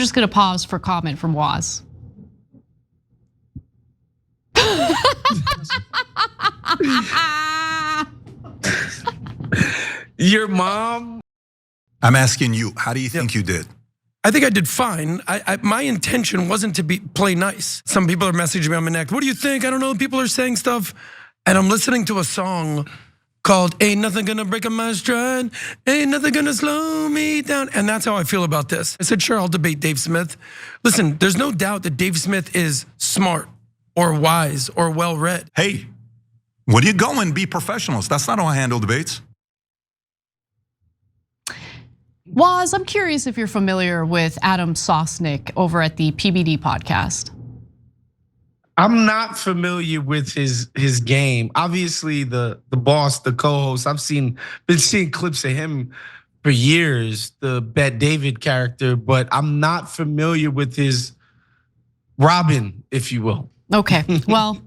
just gonna pause for comment from Waz. Your mom? I'm asking you, how do you think you did? I think I did fine. My intention wasn't to play nice. Some people are messaging me on my neck. What do you think? I don't know. People are saying stuff. And I'm listening to a song called Ain't Nothing Gonna Break My Stride, Ain't Nothing Gonna Slow Me Down. And that's how I feel about this. I said, sure, I'll debate Dave Smith. Listen, there's no doubt that Dave Smith is smart or wise or well-read. Hey, where do you go and be professionals? That's not how I handle debates. Waz, I'm curious if you're familiar with Adam Sosnick over at the PBD podcast. I'm not familiar with his game. Obviously, the boss, the co-host, been seeing clips of him for years, the Bet David character, but I'm not familiar with his Robin, if you will. Okay, well,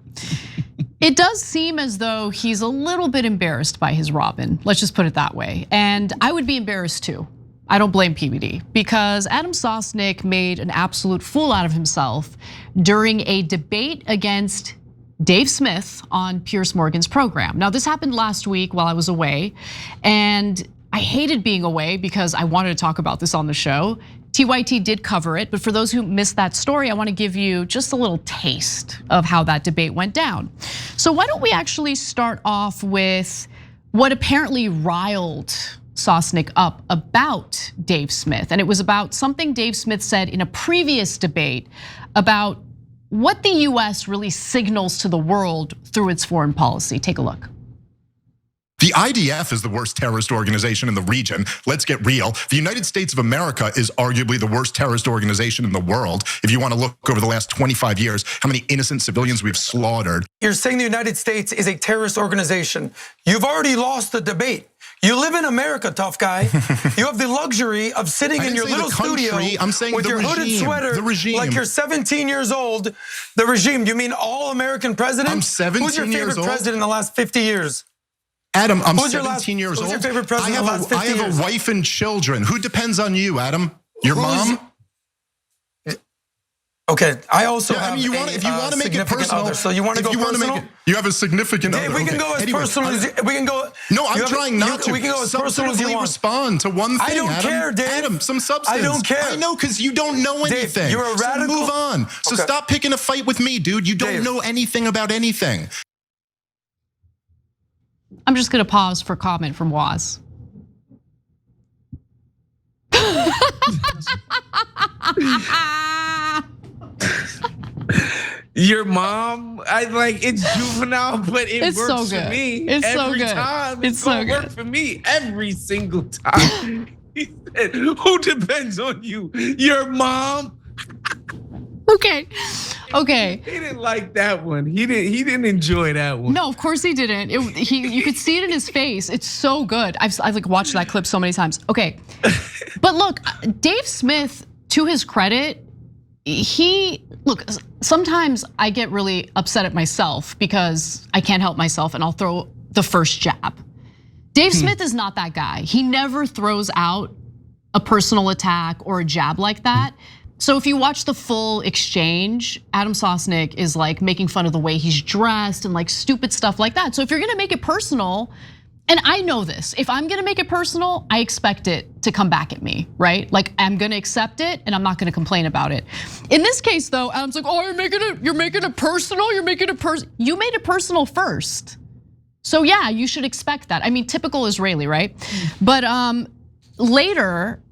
it does seem as though he's a little bit embarrassed by his Robin. Let's just put it that way. And I would be embarrassed too. I don't blame PBD because Adam Sosnick made an absolute fool out of himself during a debate against Dave Smith on Piers Morgan's program. Now, this happened last week while I was away, and I hated being away because I wanted to talk about this on the show. TYT did cover it, but for those who missed that story, I want to give you just a little taste of how that debate went down. So why don't we actually start off with what apparently riled Sosnick up about Dave Smith. And it was about something Dave Smith said in a previous debate about what the US really signals to the world through its foreign policy. Take a look. The IDF is the worst terrorist organization in the region. Let's get real. The United States of America is arguably the worst terrorist organization in the world. If you want to look over the last 25 years, how many innocent civilians we've slaughtered. You're saying the United States is a terrorist organization. You've already lost the debate. You live in America, tough guy. You have the luxury of sitting in your little studio with your hooded sweater like you're 17 years old. The regime, do you mean all American presidents? I'm 17 years old. Who's your favorite president in the last 50 years? Adam, I'm 17 years old. Who's your favorite president in the last 50 years? I have a wife and children. Who depends on you, Adam? Your mom? Okay, I also have if you want to make it personal, other, so you want to go personal? You have a significant other. We can go as personal as we can go. No, I'm trying not to. We can go as personal as you want. Respond to one thing. I don't Adam. care, Dave. Adam, some substance. I don't care. I know, because you don't know anything. Dave, you're a radical. So move on. So stop picking a fight with me, dude. You don't know anything about anything. I'm just gonna pause for comment from Waz. Your mom, it's juvenile, but it it's works so good. for me. It's every so good. time. It's so good. Work for me every single time. He said, who depends on you? Your mom? Okay. He didn't like that one. He didn't enjoy that one. No, of course he didn't. You could see it in his face. It's so good. I've watched that clip so many times. Okay, but look, Dave Smith, to his credit, sometimes I get really upset at myself because I can't help myself and I'll throw the first jab. Dave Smith is not that guy. He never throws out a personal attack or a jab like that. So if you watch the full exchange, Adam Sosnick is making fun of the way he's dressed and stupid stuff like that. So if you're gonna make it personal, and I know this, if I'm gonna make it personal, I expect it to come back at me, right? I'm gonna accept it and I'm not gonna complain about it. In this case though, Adam's like, oh, you're making it personal, you made it personal first. So yeah, you should expect that. I mean, typical Israeli, right? But later,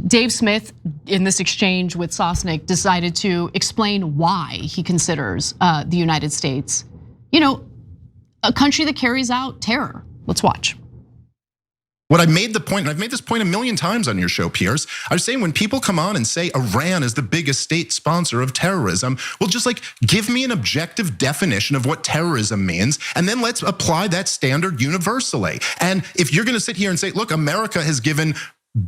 Dave Smith, in this exchange with Sosnick, decided to explain why he considers the United States, a country that carries out terror. Let's watch. What I made the point, and I've made this point a million times on your show, Piers. I was saying when people come on and say Iran is the biggest state sponsor of terrorism, well, just give me an objective definition of what terrorism means, and then let's apply that standard universally. And if you're gonna sit here and say, look, America has given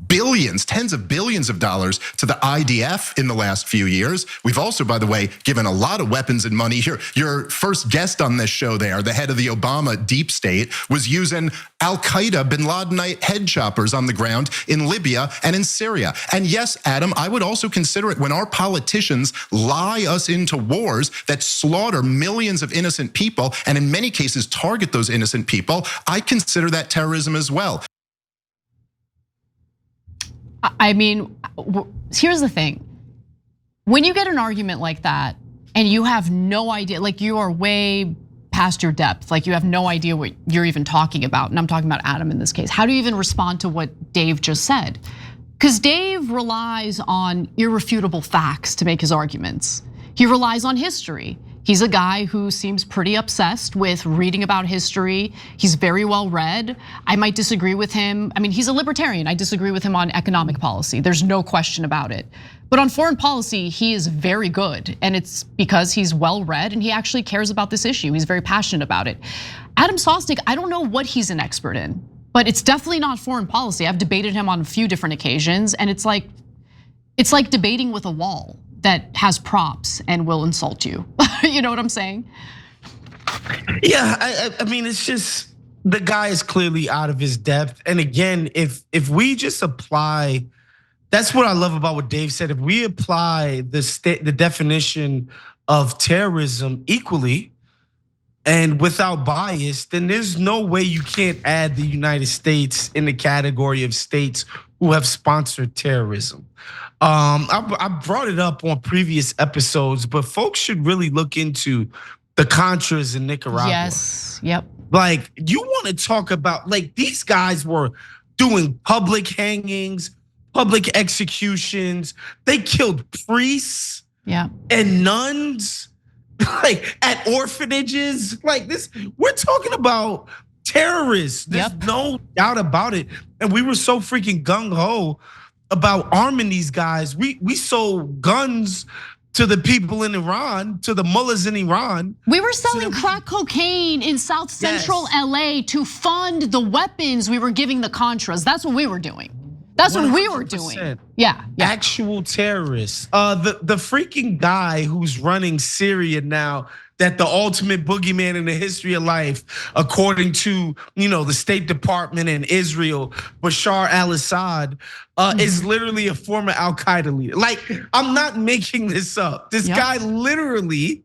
billions, tens of billions of dollars to the IDF in the last few years. We've also, by the way, given a lot of weapons and money here. Your first guest on this show there, the head of the Obama deep state, was using Al-Qaeda, bin Ladenite head choppers on the ground in Libya and in Syria. And yes, Adam, I would also consider it when our politicians lie us into wars that slaughter millions of innocent people and in many cases target those innocent people. I consider that terrorism as well. I mean, here's the thing. When you get an argument like that and you have no idea, like you are way past your depth, like you have no idea what you're even talking about, and I'm talking about Adam in this case, how do you even respond to what Dave just said? Because Dave relies on irrefutable facts to make his arguments. He relies on history. He's a guy who seems pretty obsessed with reading about history. He's very well read. I might disagree with him. I mean, he's a libertarian. I disagree with him on economic policy. There's no question about it. But on foreign policy, he is very good. And it's because he's well read and he actually cares about this issue. He's very passionate about it. Adam Sosnick, I don't know what he's an expert in, but it's definitely not foreign policy. I've debated him on a few different occasions, and it's like debating with a wall that has props and will insult you. You know what I'm saying? Yeah, I mean, it's just the guy is clearly out of his depth. And again, if we just apply, that's what I love about what Dave said. If we apply the definition of terrorism equally and without bias, then there's no way you can't add the United States in the category of states who have sponsored terrorism. I brought it up on previous episodes, but folks should really look into the Contras in Nicaragua. Yes, yep. Like, you want to talk about, like, these guys were doing public hangings, public executions. They killed priests and nuns, like at orphanages. Like this, we're talking about terrorists. There's no doubt about it. And we were so freaking gung-ho about arming these guys. We sold guns to the people in Iran, to the mullahs in Iran. We were selling crack cocaine in South Central LA to fund the weapons we were giving the Contras. That's what we were doing. That's what we were doing. Yeah. Actual terrorists. The freaking guy who's running Syria now, that the ultimate boogeyman in the history of life, according to the State Department in Israel, Bashar al-Assad, is literally a former Al-Qaeda leader. Like, I'm not making this up. This guy literally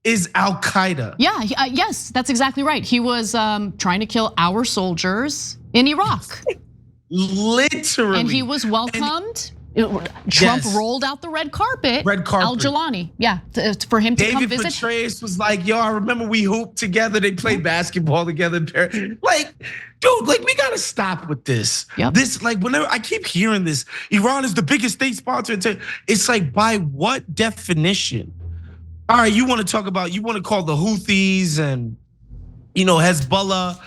is Al-Qaeda. Yeah, yes, that's exactly right. He was trying to kill our soldiers in Iraq. Literally. And he was welcomed. Trump rolled out the red carpet. Al-Jilani, for him to come visit. David Petraeus was like, yo, I remember we hooped together. They played basketball together. Like, dude, like, we gotta stop with this. This, like, whenever I keep hearing this, Iran is the biggest state sponsor. It's like, by what definition? All right, you want to call the Houthis and Hezbollah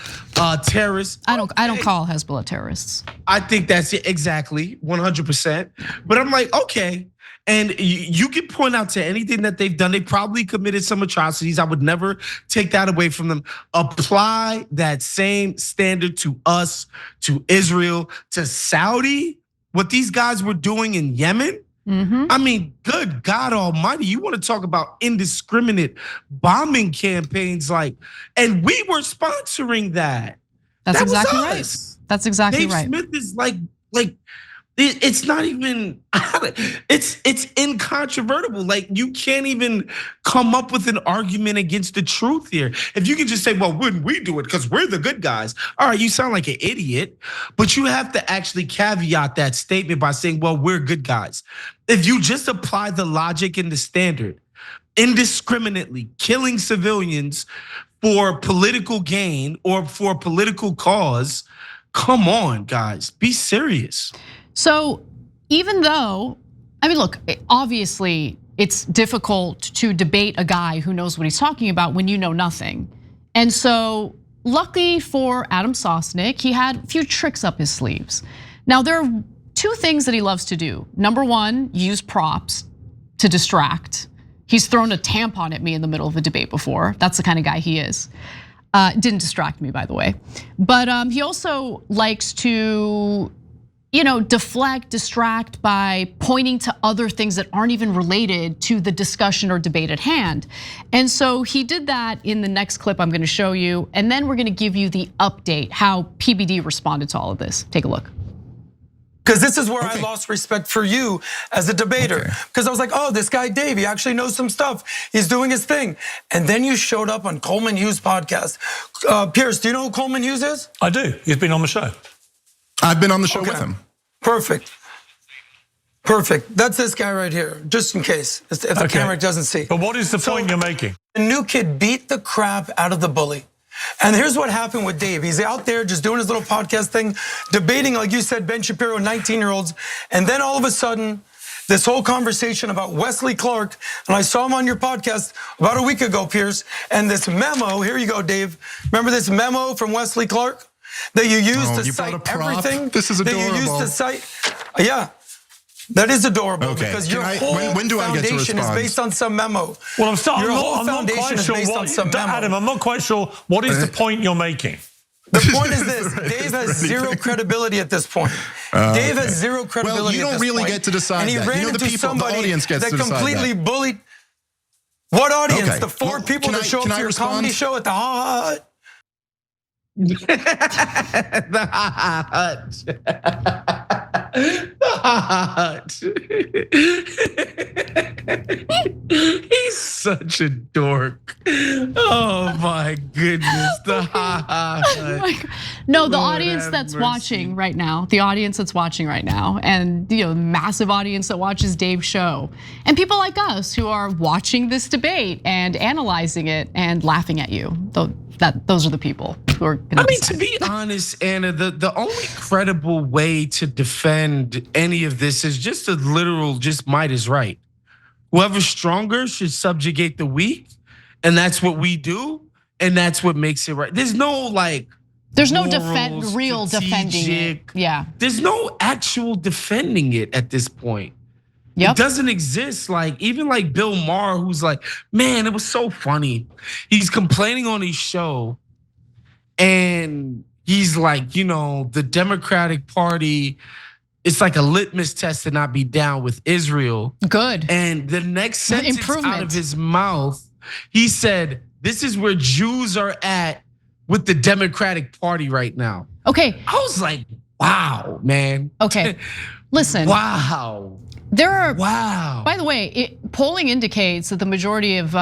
terrorists. I don't call Hezbollah terrorists. I think that's it, exactly 100%. But I'm like, okay, and you can point out to anything that they've done. They probably committed some atrocities. I would never take that away from them. Apply that same standard to us, to Israel, to Saudi. What these guys were doing in Yemen. I mean, good God Almighty! You want to talk about indiscriminate bombing campaigns, like, and we were sponsoring that. That's exactly right. That's exactly right. Dave Smith is like it's not even. It's incontrovertible. Like, you can't even come up with an argument against the truth here. If you can just say, well, wouldn't we do it because we're the good guys? All right, you sound like an idiot, but you have to actually caveat that statement by saying, well, we're good guys. If you just apply the logic and the standard, indiscriminately killing civilians for political gain or for a political cause, come on, guys, be serious. So even though, I mean, look, obviously it's difficult to debate a guy who knows what he's talking about when you know nothing. And so lucky for Adam Sosnick, he had a few tricks up his sleeves. Now, there are two things that he loves to do. Number one, use props to distract. He's thrown a tampon at me in the middle of a debate before. That's the kind of guy he is. Didn't distract me, by the way. But he also likes to, deflect, distract by pointing to other things that aren't even related to the discussion or debate at hand. And so he did that in the next clip I'm gonna show you, and then we're gonna give you the update, how PBD responded to all of this. Take a look. Because this is where I lost respect for you as a debater. Because I was like, oh, this guy Dave, he actually knows some stuff. He's doing his thing. And then you showed up on Coleman Hughes' podcast. Pierce, do you know who Coleman Hughes is? I do. He's been on the show. I've been on the show with him. Perfect. That's this guy right here, just in case, if the camera doesn't see. But what is the point you're making? The new kid beat the crap out of the bully. And here's what happened with Dave. He's out there just doing his little podcast thing, debating, like you said, Ben Shapiro, 19-year-olds. And then all of a sudden, this whole conversation about Wesley Clark, and I saw him on your podcast about a week ago, Pierce, and this memo, here you go, Dave. Remember this memo from Wesley Clark that you used to cite everything? This is adorable. That you used to cite, yeah. That is adorable because your whole when do I get to foundation is respond? based on some memo. Well, I'm sorry, Your whole I'm not foundation quite is sure based on some memo. Adam, I'm not quite sure what is the point you're making. The point is this: Dave has zero credibility at this point. Dave has zero credibility. Well, you don't really get to decide and he that. ran The into people, somebody the audience gets that to decide completely that. bullied. What audience? Okay. The four people that show up to your comedy show at the Ha Ha Hut. The Ha Ha Hut. He's such a dork. Oh my goodness, the Ha Ha Hut. No, the Lord audience have that's mercy. watching right now, and massive audience that watches Dave's show, and people like us who are watching this debate and analyzing it and laughing at you. Those are the people who are gonna decide. To be honest, Anna, the only credible way to defend any of this is just a literal, just might is right. Whoever's stronger should subjugate the weak, and that's what we do, and that's what makes it right. There's no real defending it. Yeah. There's no actual defending it at this point. Yep. It doesn't exist. Even Bill Maher, who's like, man, it was so funny. He's complaining on his show, and he's like, the Democratic Party, it's like a litmus test to not be down with Israel. Good. And the next sentence out of his mouth, he said, this is where Jews are at with the Democratic Party right now. Okay. I was like, wow, man. Okay, listen. Wow. By the way, polling indicates that the majority of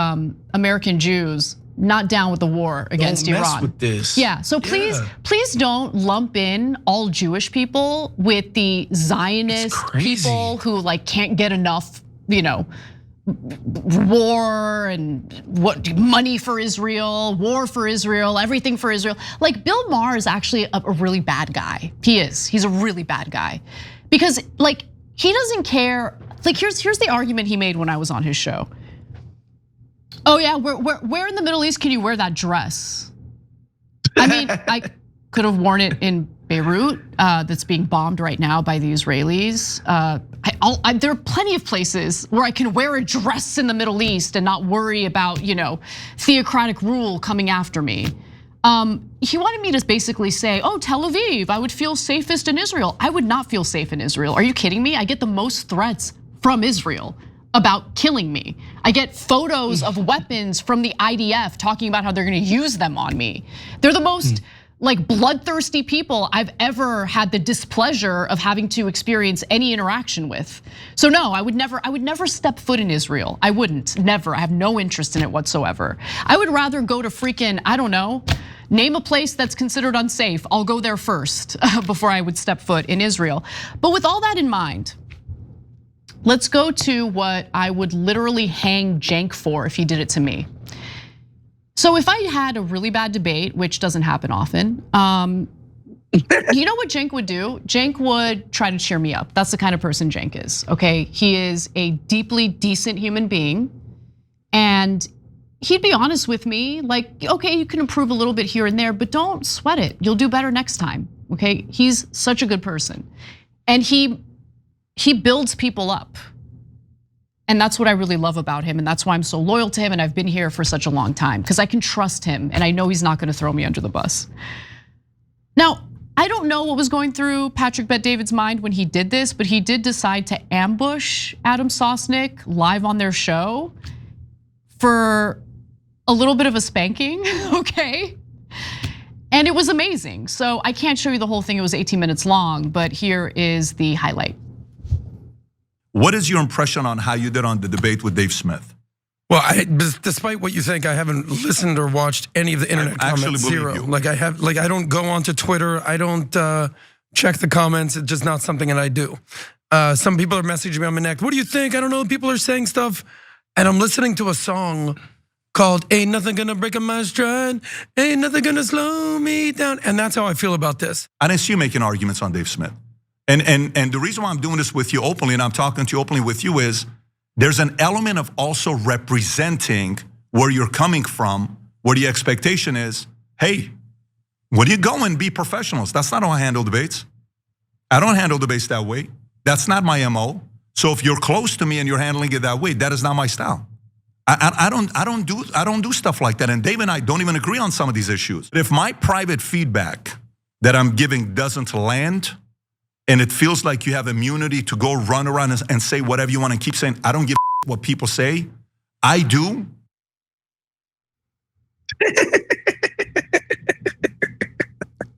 American Jews not down with the war against Don't mess Iran. with this. Yeah, so please don't lump in all Jewish people with the Zionist people who can't get enough, war and what money for Israel, war for Israel, everything for Israel. Bill Maher is actually a really bad guy. He's a really bad guy because he doesn't care. Here's the argument he made when I was on his show. Oh yeah, where in the Middle East can you wear that dress? I mean, I could have worn it in Beirut, that's being bombed right now by the Israelis. There are plenty of places where I can wear a dress in the Middle East and not worry about theocratic rule coming after me. He wanted me to basically say, oh, Tel Aviv, I would feel safest in Israel. I would not feel safe in Israel. Are you kidding me? I get the most threats from Israel about killing me. I get photos of weapons from the IDF talking about how they're gonna use them on me. They're the most bloodthirsty people I've ever had the displeasure of having to experience any interaction with. So no, I would never step foot in Israel. I wouldn't, never. I have no interest in it whatsoever. I would rather go to freaking, I don't know, name a place that's considered unsafe. I'll go there first before I would step foot in Israel. But with all that in mind, let's go to what I would literally hang Cenk for if he did it to me. So if I had a really bad debate, which doesn't happen often, you know what Cenk would do? Cenk would try to cheer me up. That's the kind of person Cenk is, okay? He is a deeply decent human being, and he'd be honest with me, okay, you can improve a little bit here and there, but don't sweat it. You'll do better next time, okay? He's such a good person. And he builds people up. And that's what I really love about him. And that's why I'm so loyal to him. And I've been here for such a long time because I can trust him. And I know he's not going to throw me under the bus. Now, I don't know what was going through Patrick Bet-David's mind when he did this, but he did decide to ambush Adam Sosnick live on their show for a little bit of a spanking, okay? And it was amazing. So I can't show you the whole thing, it was 18 minutes long, but here is the highlight. What is your impression on how you did on the debate with Dave Smith? Well, despite what you think, I haven't listened or watched any of the internet comments. Zero. I don't go onto Twitter. I don't check the comments. It's just not something that I do. Some people are messaging me on my neck. What do you think? I don't know. People are saying stuff, and I'm listening to a song called "Ain't Nothing Gonna Break My Stride, Ain't Nothing Gonna Slow Me Down," and that's how I feel about this. I didn't see you making arguments on Dave Smith, and the reason why I'm doing this with you openly, and I'm talking to you openly with you, is there's an element of also representing where you're coming from, where the expectation is, hey, when you go and be professionals, that's not how I handle debates. I don't handle debates that way. That's not my MO. So if you're close to me and you're handling it that way, that is not my style. I don't do stuff like that. And Dave and I don't even agree on some of these issues. If my private feedback that I'm giving doesn't land, and it feels like you have immunity to go run around and say whatever you want and keep saying, I don't give a what people say, I do.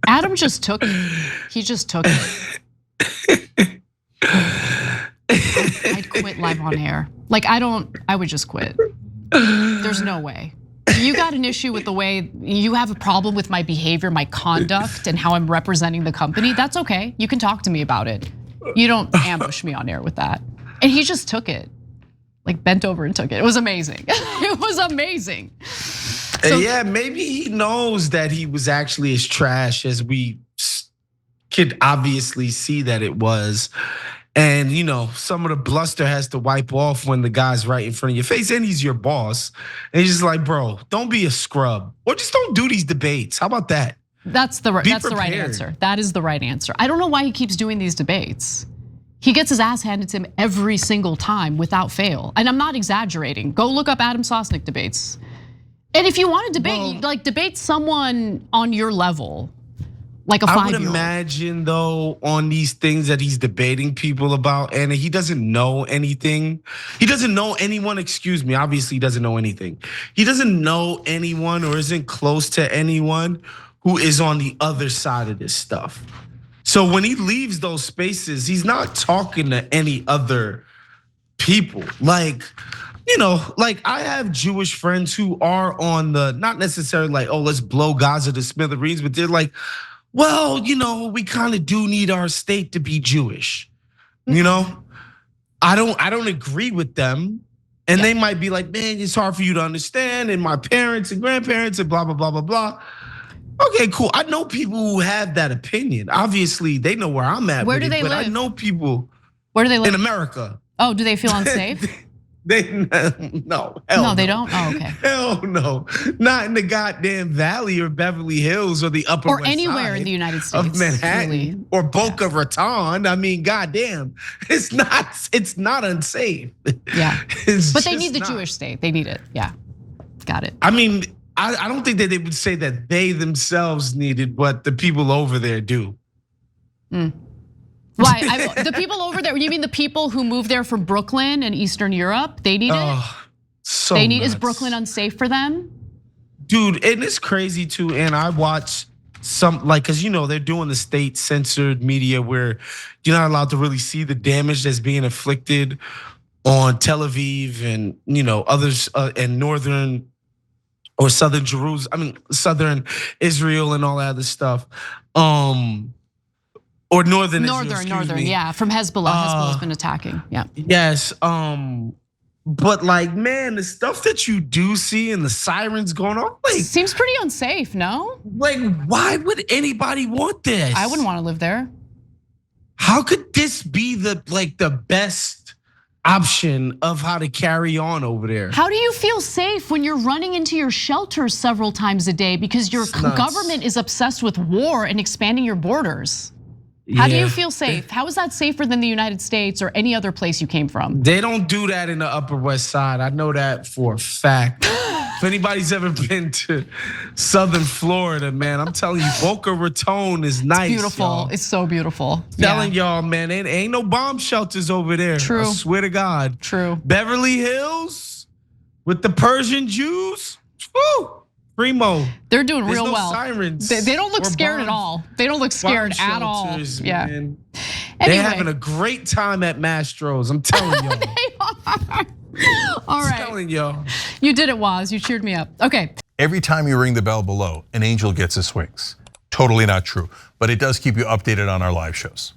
Adam just took it. He just took it. I'd quit live on air. I would just quit. There's no way. You got an issue with the way, you have a problem with my behavior, my conduct, and how I'm representing the company, that's okay. You can talk to me about it. You don't ambush me on air with that. And he just took it, like bent over and took it. It was amazing. It was amazing. So, yeah, maybe he knows that he was actually as trash as we could obviously see that it was. And some of the bluster has to wipe off when the guy's right in front of your face and he's your boss. And he's just like, bro, don't be a scrub. Or just don't do these debates. How about that? That's the right answer. That is the right answer. I don't know why he keeps doing these debates. He gets his ass handed to him every single time without fail. And I'm not exaggerating. Go look up Adam Sosnick debates. And if you want to debate, debate someone on your level. Like a 5-year-old. I would imagine though, on these things that he's debating people about, and he doesn't know anything. He doesn't know anyone, excuse me, obviously he doesn't know anything. He doesn't know anyone or isn't close to anyone who is on the other side of this stuff. So when he leaves those spaces, he's not talking to any other people. I have Jewish friends who are on the, not necessarily oh, let's blow Gaza to smithereens, but they're like, well, we kind of do need our state to be Jewish. I don't agree with them. And they might be like, man, it's hard for you to understand. And my parents and grandparents and blah, blah, blah, blah, blah. Okay, cool. I know people who have that opinion. Obviously, they know where I'm at. Where do they live? I know people. Where do they live? In America. Oh, do they feel unsafe? No, they don't. Oh, okay. Hell no, not in the goddamn Valley or Beverly Hills or the Upper or West anywhere Side in the United States of Manhattan really. Or Boca Raton. I mean, goddamn, it's not unsafe. Yeah, but they need the Jewish state. They need it. Yeah, got it. I mean, I don't think that they would say that they themselves need it, but the people over there do. Why? The people over there, you mean the people who moved there from Brooklyn and Eastern Europe? They need it? So they need, nuts. Is Brooklyn unsafe for them? Dude, and it's crazy too, and I watch some, cause they're doing the state censored media where you're not allowed to really see the damage that's being inflicted on Tel Aviv and others in northern or southern Jerusalem, southern Israel and all that other stuff. Or northern Israel, yeah, from Hezbollah. Hezbollah's been attacking, yeah. Yes, but man, the stuff that you do see and the sirens going on, seems pretty unsafe, no? Why would anybody want this? I wouldn't want to live there. How could this be the best option of how to carry on over there? How do you feel safe when you're running into your shelters several times a day because your government is obsessed with war and expanding your borders? How do you feel safe? How is that safer than the United States or any other place you came from? They don't do that in the Upper West Side. I know that for a fact. If anybody's ever been to Southern Florida, man, I'm telling you, Boca Raton is nice. It's beautiful. Y'all. It's so beautiful. Telling y'all, man, ain't no bomb shelters over there. True. I swear to God. True. Beverly Hills with the Persian Jews. Woo! Primo. They're doing There's real no well. Sirens. They don't look or scared at bombs. all. They don't look scared at all. Shelters, Yeah. Man. Anyway. They're having a great time at Mastro's. I'm telling y'all. They are. All right. I'm telling y'all. You did it, Waz. You cheered me up. Okay. Every time you ring the bell below, an angel gets his wings. Totally not true, but it does keep you updated on our live shows.